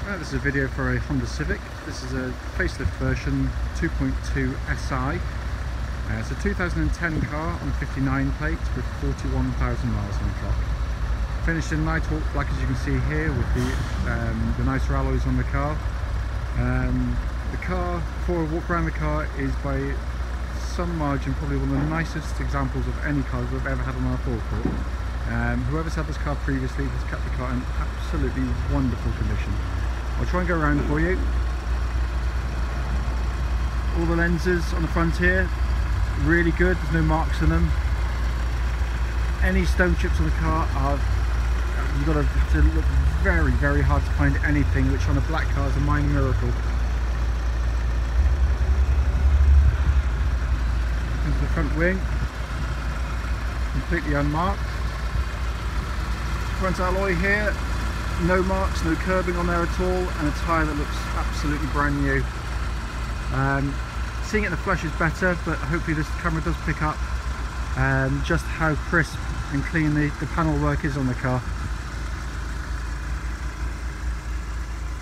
This is a video for a Honda Civic. This is a facelift version 2.2i. It's a 2010 car on a 59 plate with 41,000 miles on the clock. Finished in Nighthawk black, as you can see here, with the nicer alloys on the car. The car, before I walk around the car, is by some margin probably one of the nicest examples of any car we've ever had on our forecourt. Whoever's had this car previously has kept the car in absolutely wonderful condition. I'll try and go around it for you. All the lenses on the front here, really good, there's no marks on them. Any stone chips on the car are, you've got to look very, very hard to find anything, which on a black car is a minor miracle. Into the front wing, completely unmarked. Front alloy here, no marks, no curbing on there at all, and a tyre that looks absolutely brand new. Seeing it in the flesh is better, but hopefully this camera does pick up just how crisp and clean the panel work is on the car.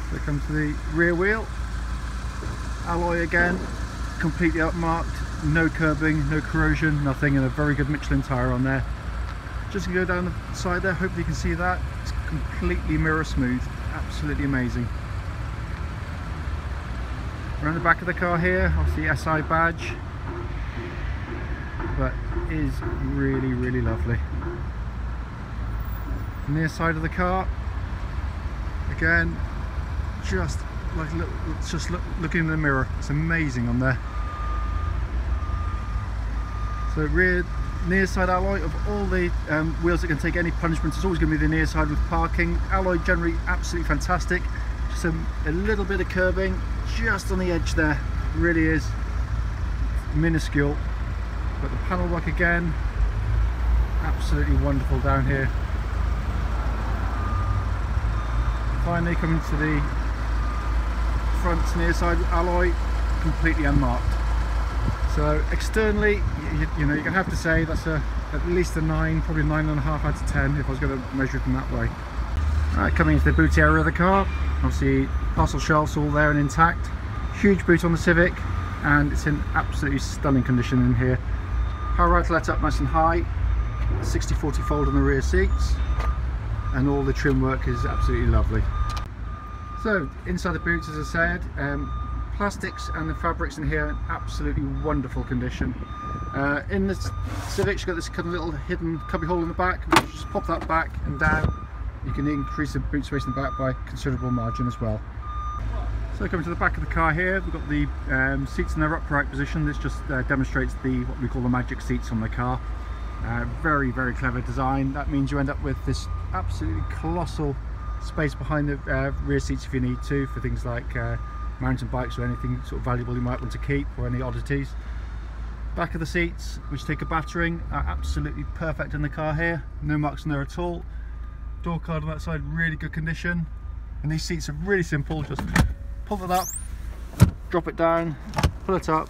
So it comes to the rear wheel, alloy again, completely upmarked, no curbing, no corrosion, nothing, and a very good Michelin tyre on there. Just to go down the side there, hopefully you can see that. It's completely mirror smooth, absolutely amazing. Around the back of the car here, obviously SI badge, but is really, really lovely. Near side of the car, again, just looking in the mirror, it's amazing on there. So rear near side alloy of all the wheels that can take any punishments, it's always going to be the near side with parking. Alloy generally absolutely fantastic, just a little bit of curbing just on the edge there, really is minuscule, but the panel work again absolutely wonderful down here. Finally coming to the front near side alloy, completely unmarked. So externally, you know, you're going to have to say that's at least a 9, probably 9.5 out of 10 if I was going to measure it in that way. Right, coming into the boot area of the car, obviously parcel shelves all there and intact. Huge boot on the Civic, and it's in absolutely stunning condition in here. Power outlet up nice and high, 60/40 fold on the rear seats, and all the trim work is absolutely lovely. So inside the boots, as I said, plastics and the fabrics in here in absolutely wonderful condition. In the Civic, you've got this kind of little hidden cubby hole in the back. You just pop that back and down. You can increase the boot space in the back by a considerable margin as well. So coming to the back of the car here, we've got the seats in their upright position. This just demonstrates what we call the magic seats on the car. Very, very clever design. That means you end up with this absolutely colossal space behind the rear seats if you need to, for things like mountain bikes or anything sort of valuable you might want to keep, or any oddities. Back of the seats, which take a battering, are absolutely perfect in the car here. No marks in there at all. Door card on that side, really good condition. And these seats are really simple. Just pull it up, drop it down, pull it up,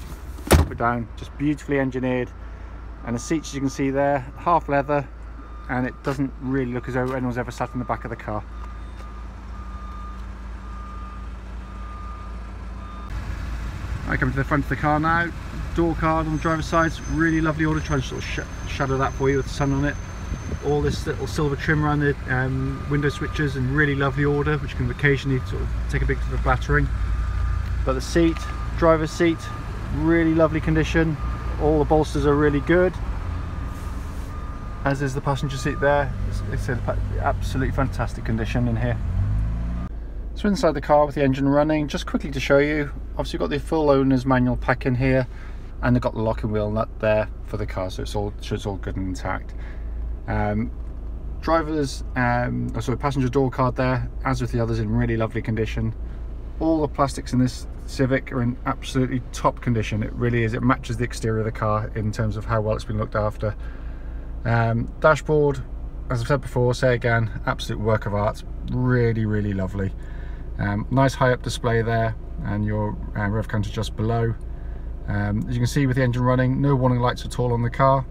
drop it down. Just beautifully engineered. And the seats, as you can see there, half leather, and it doesn't really look as though anyone's ever sat in the back of the car. I come to the front of the car now. Door card on the driver's side, really lovely order. Try and sort of shadow that for you with the sun on it. All this little silver trim around the window switches, and really lovely order, which can occasionally sort of take a bit of a battering. But the seat, driver's seat, really lovely condition. All the bolsters are really good, as is the passenger seat there. It's absolutely fantastic condition in here. So inside the car with the engine running, just quickly to show you, obviously you've got the full owner's manual pack in here, and they've got the locking wheel nut there for the car, so it's all good and intact. Passenger door card there, as with the others, in really lovely condition. All the plastics in this Civic are in absolutely top condition. It really is. It matches the exterior of the car in terms of how well it's been looked after. Dashboard, as I've said before, say again, absolute work of art. Really, really lovely. Nice high up display there, and your rev counter just below. As you can see with the engine running, no warning lights at all on the car.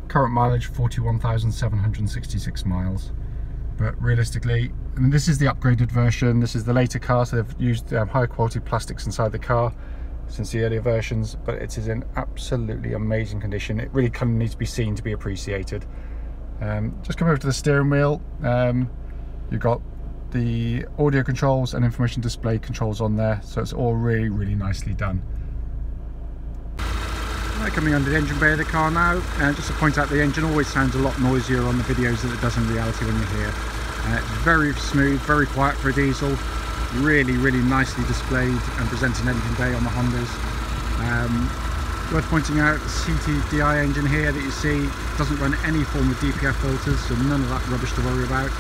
Current mileage 41,766 miles. but realistically, I mean, this is the upgraded version. This is the later car, so they've used high quality plastics inside the car since the earlier versions, but it is in absolutely amazing condition. It really kind of needs to be seen to be appreciated. Just come over to the steering wheel. You've got the audio controls and information display controls on there, so it's all really nicely done. Coming under the engine bay of the car now, just to point out, the engine always sounds a lot noisier on the videos than it does in reality when you're here. It's very smooth, very quiet for a diesel, really nicely displayed and presented engine bay on the Hondas. Worth pointing out, the CTDi engine here that you see doesn't run any form of DPF filters, so none of that rubbish to worry about.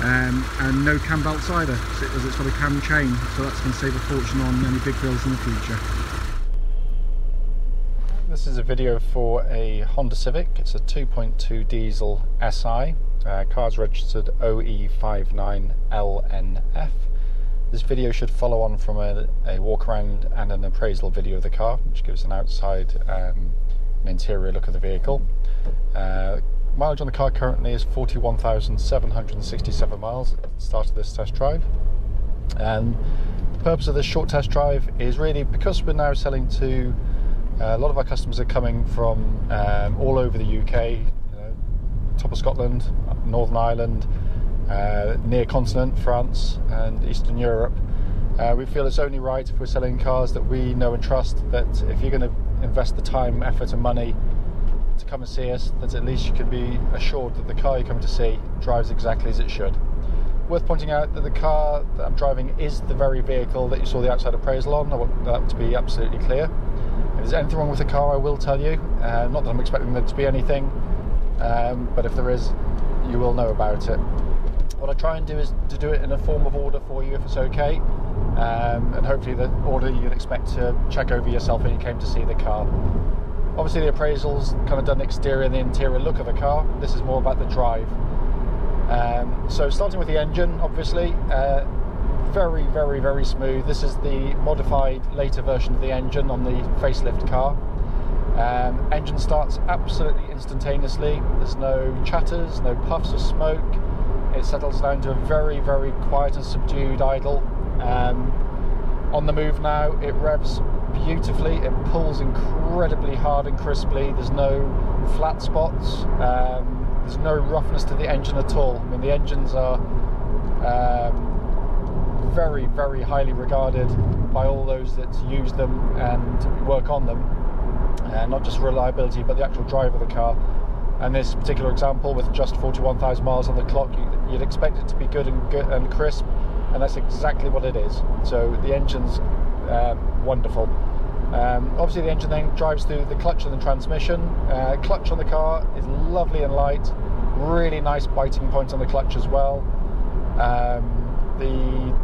And no cam belts either, as it's got a cam chain, so that's going to save a fortune on any big bills in the future. This is a video for a Honda Civic. It's a 2.2 diesel SI. Car's registered OE59LNF. This video should follow on from a walk around and an appraisal video of the car, which gives an outside and interior look of the vehicle. Mileage on the car currently is 41,767 miles at the start of this test drive. And the purpose of this short test drive is really because we're now selling to a lot of our customers are coming from all over the UK, top of Scotland, Northern Ireland, near continent, France and Eastern Europe. We feel it's only right if we're selling cars that we know and trust, that if you're going to invest the time, effort and money to come and see us, that at least you can be assured that the car you're coming to see drives exactly as it should. Worth pointing out that the car that I'm driving is the very vehicle that you saw the outside appraisal on. I want that to be absolutely clear. If there's anything wrong with the car, I will tell you. Not that I'm expecting there to be anything, but if there is, you will know about it. What I try and do is to do it in a form of order for you, if it's okay, and hopefully the order you'd expect to check over yourself when you came to see the car. Obviously the appraisal's kind of done the exterior and the interior look of the car. This is more about the drive. So starting with the engine, obviously, very smooth. This is the modified later version of the engine on the facelift car. Engine starts absolutely instantaneously. There's no chatters, no puffs of smoke. It settles down to a very quiet and subdued idle. On the move now, it revs beautifully. It pulls incredibly hard and crisply. There's no flat spots. There's no roughness to the engine at all. I mean, the engines are very highly regarded by all those that use them and work on them, not just reliability but the actual drive of the car. And this particular example, with just 41,000 miles on the clock, you'd expect it to be good and crisp, and that's exactly what it is. So the engine's wonderful. Obviously the engine then drives through the clutch and the transmission. Clutch on the car is lovely and light, really nice biting point on the clutch as well. The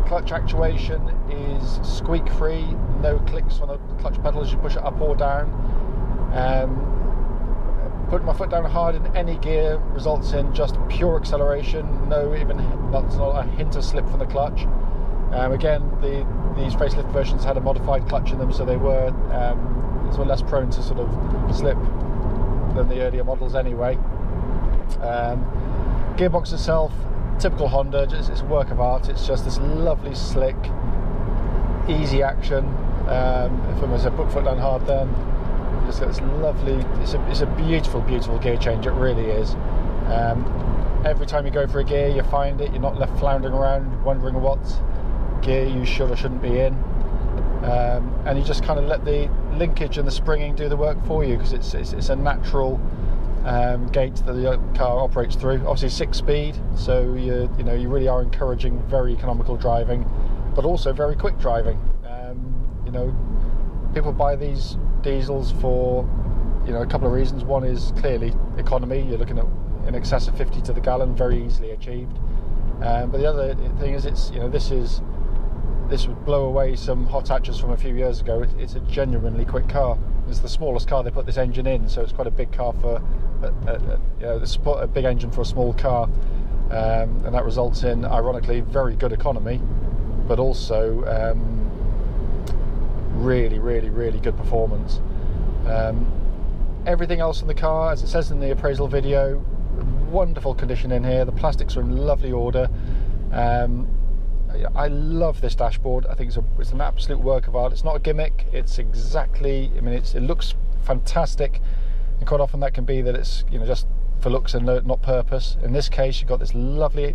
clutch actuation is squeak free, no clicks on the clutch pedal as you push it up or down. Putting my foot down hard in any gear results in just pure acceleration, not a hint of slip from the clutch. Again, these facelift versions had a modified clutch in them, so they were sort of less prone to sort of slip than the earlier models anyway. Gearbox itself, typical Honda, it's a work of art. It's just this lovely, slick, easy action. If I was to put foot down hard, then just got this lovely. It's a beautiful gear change. It really is. Every time you go for a gear, you find it. You're not left floundering around wondering what gear you should or shouldn't be in, and you just kind of let the linkage and the springing do the work for you, because it's a natural gate that the car operates through. Obviously 6-speed, so you really are encouraging very economical driving, but also very quick driving. People buy these diesels for a couple of reasons. One is clearly economy. You're looking at in excess of 50 to the gallon, very easily achieved. But the other thing is, this would blow away some hot hatches from a few years ago. It's a genuinely quick car. It's the smallest car they put this engine in, so it's quite a big car for a big engine for a small car, and that results in, ironically, very good economy, but also really good performance. Everything else in the car, as it says in the appraisal video, wonderful condition in here. The plastics are in lovely order. I love this dashboard. I think it's an absolute work of art. It's not a gimmick. It's exactly, I mean, it looks fantastic, and quite often that can be that it's, you know, just for looks and not purpose. In this case, you've got this lovely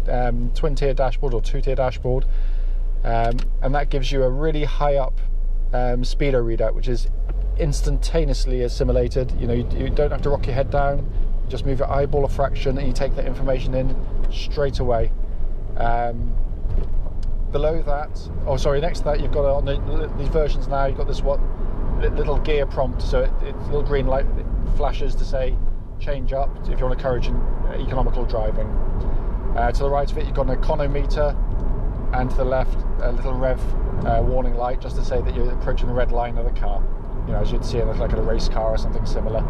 twin-tier dashboard or two-tier dashboard, and that gives you a really high up speedo readout, which is instantaneously assimilated. You know, you don't have to rock your head down. You just move your eyeball a fraction and you take that information in straight away. Below that, oh sorry, next to that, you've got on these versions now, you've got this little gear prompt, so it's a little green light that flashes to say change up if you want to encourage economical driving. To the right of it, you've got an econometer, and to the left, a little rev warning light, just to say that you're approaching the red line of the car. You know, as you'd see in like a race car or something similar.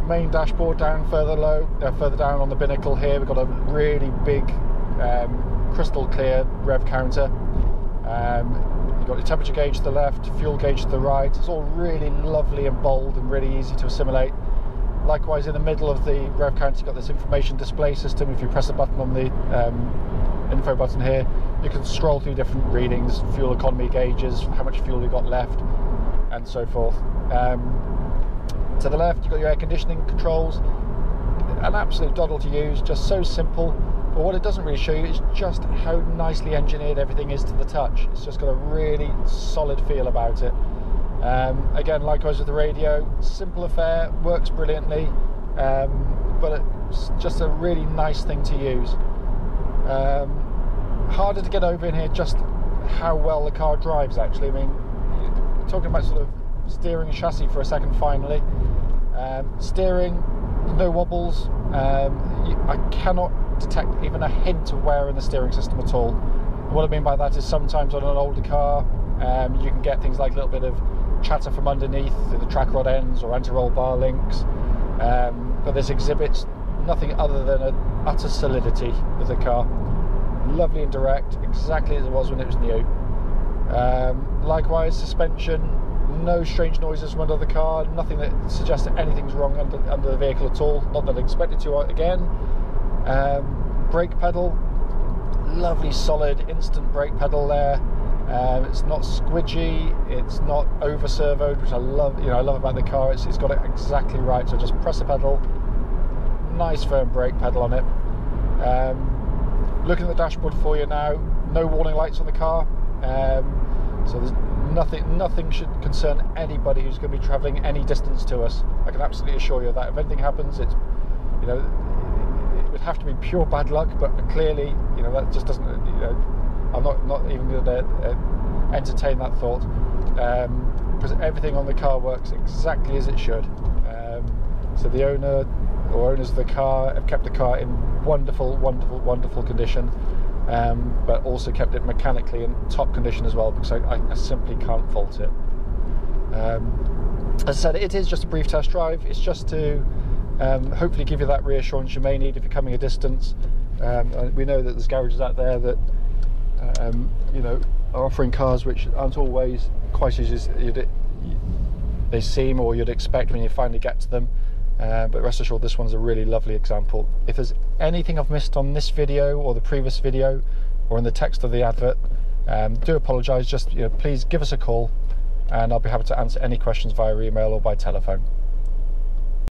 Main dashboard down further down on the binnacle here, we've got a really big crystal clear rev counter. You've got your temperature gauge to the left, fuel gauge to the right. It's all really lovely and bold and really easy to assimilate. Likewise, in the middle of the rev counter, you've got this information display system. If you press a button on the info button here, you can scroll through different readings, fuel economy gauges, how much fuel you've got left, and so forth. To the left, you've got your air conditioning controls. An absolute doddle to use, just so simple. But what it doesn't really show you is just how nicely engineered everything is to the touch. It's just got a really solid feel about it. Again, likewise with the radio, simple affair, works brilliantly, but it's just a really nice thing to use. Harder to get over in here just how well the car drives, actually. I mean, you're talking about sort of steering and chassis for a second finally. Steering, no wobbles. I cannot detect even a hint of wear in the steering system at all. And what I mean by that is sometimes on an older car, you can get things like a little bit of chatter from underneath the track rod ends or anti-roll bar links, but this exhibits nothing other than an utter solidity with the car. Lovely and direct, exactly as it was when it was new. Likewise, suspension, no strange noises from under the car, nothing that suggests that anything's wrong under the vehicle at all, not that I expected to again. Brake pedal, lovely solid instant brake pedal there. It's not squidgy, it's not over servoed, which I love. You know, I love about the car. It's got it exactly right. So just press the pedal, nice firm brake pedal on it. Looking at the dashboard for you now, no warning lights on the car. So there's nothing should concern anybody who's going to be travelling any distance to us. I can absolutely assure you that if anything happens, it's, you know, it would have to be pure bad luck. But clearly, you know, that just doesn't. You know, I'm not even going to entertain that thought, because everything on the car works exactly as it should. So the owner or owners of the car have kept the car in wonderful condition, but also kept it mechanically in top condition as well, because I simply can't fault it. As I said, it is just a brief test drive. It's just to hopefully give you that reassurance you may need if you're coming a distance. We know that there's garages out there that you know, are offering cars which aren't always quite as they seem or you'd expect when you finally get to them. But rest assured, this one's a really lovely example. If there's anything I've missed on this video or the previous video or in the text of the advert, do apologise. Just, you know, please give us a call and I'll be happy to answer any questions via email or by telephone.